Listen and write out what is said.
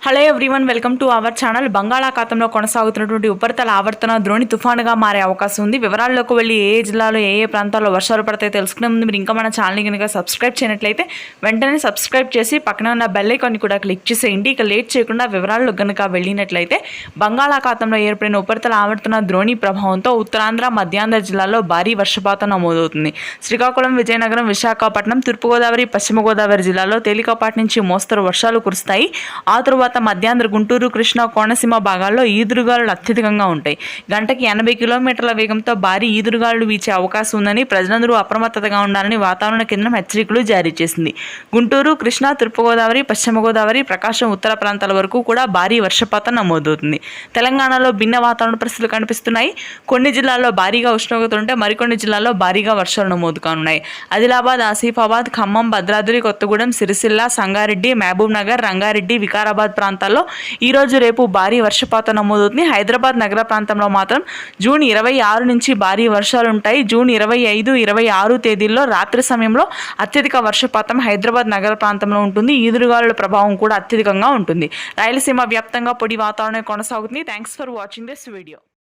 Hello everyone, welcome to our channel. బంగాళాఖాతంలో కొనసాగుతున్నటువంటి ఉపరితల ఆవర్తన ద్రోణి తుఫానుగా మారే అవకాశం ఉంది. వివరాల్లోకి వెళ్ళి ఏ జిల్లాలో ఏ ప్రాంతాల్లో వర్షాలు పడతాయో తెలుసుకునే ముందు మీరు ఇంకా మన ఛానల్ని కనుక సబ్స్క్రైబ్ చేయనట్లయితే వెంటనే సబ్స్క్రైబ్ చేసి పక్కన ఉన్న బెల్ ఐకాన్ని కూడా క్లిక్ చేసేయండి. ఇక లేట్ చేయకుండా వివరాల్లో కనుక వెళ్ళినట్లయితే బంగాళాఖాతంలో ఏర్పడిన ఉపరితల ఆవర్తన ద్రోణి ప్రభావంతో ఉత్తరాంధ్ర, మధ్యాంధ్ర జిల్లాల్లో భారీ వర్షపాతం నమోదవుతుంది. శ్రీకాకుళం, విజయనగరం, విశాఖపట్నం, తూర్పుగోదావరి, పశ్చిమ గోదావరి జిల్లాలో తేలికపాటి నుంచి మోస్తరు వర్షాలు కురుస్తాయి. ఆ తరువాత మధ్యాంధ్ర, గుంటూరు, కృష్ణా, కోనసీమ భాగాల్లో ఈదురుగాలులు అత్యధికంగా ఉంటాయి. గంటకి 80 కిలోమీటర్ల వేగంతో భారీ ఈదురుగాలులు వీచే అవకాశం ఉందని ప్రజలందరూ అప్రమత్తతగా ఉండాలని వాతావరణ కేంద్రం హెచ్చరికలు జారీ చేసింది. గుంటూరు, కృష్ణా, తూర్పుగోదావరి, పశ్చిమ గోదావరి, ప్రకాశం ఉత్తర ప్రాంతాల వరకు కూడా భారీ వర్షపాతం నమోదవుతుంది. తెలంగాణలో భిన్న వాతావరణ పరిస్థితులు కనిపిస్తున్నాయి. కొన్ని జిల్లాల్లో భారీగా ఉష్ణోగ్రత ఉంటే మరికొన్ని జిల్లాల్లో భారీగా వర్షాలు నమోదు కానున్నాయి. ఆదిలాబాద్, ఆసిఫాబాద్, ఖమ్మం, భద్రాద్రి కొత్తగూడెం, సిరిసిల్ల, సంగారెడ్డి, మహబూబ్ నగర్, రంగారెడ్డి, వికారాబాద్ ప్రాంతాల్లో ఈరోజు రేపు భారీ వర్షపాతం నమోదవుతుంది. హైదరాబాద్ నగర ప్రాంతంలో మాత్రం జూన్ 26 నుంచి భారీ వర్షాలు ఉంటాయి. జూన్ 25, 26 తేదీల్లో రాత్రి సమయంలో అత్యధిక వర్షపాతం హైదరాబాద్ నగర ప్రాంతంలో ఉంటుంది. ఈదురుగాలుల ప్రభావం కూడా అత్యధికంగా ఉంటుంది. రాయలసీమ వ్యాప్తంగా పొడి వాతావరణం కొనసాగుతుంది. Thanks for watching this video.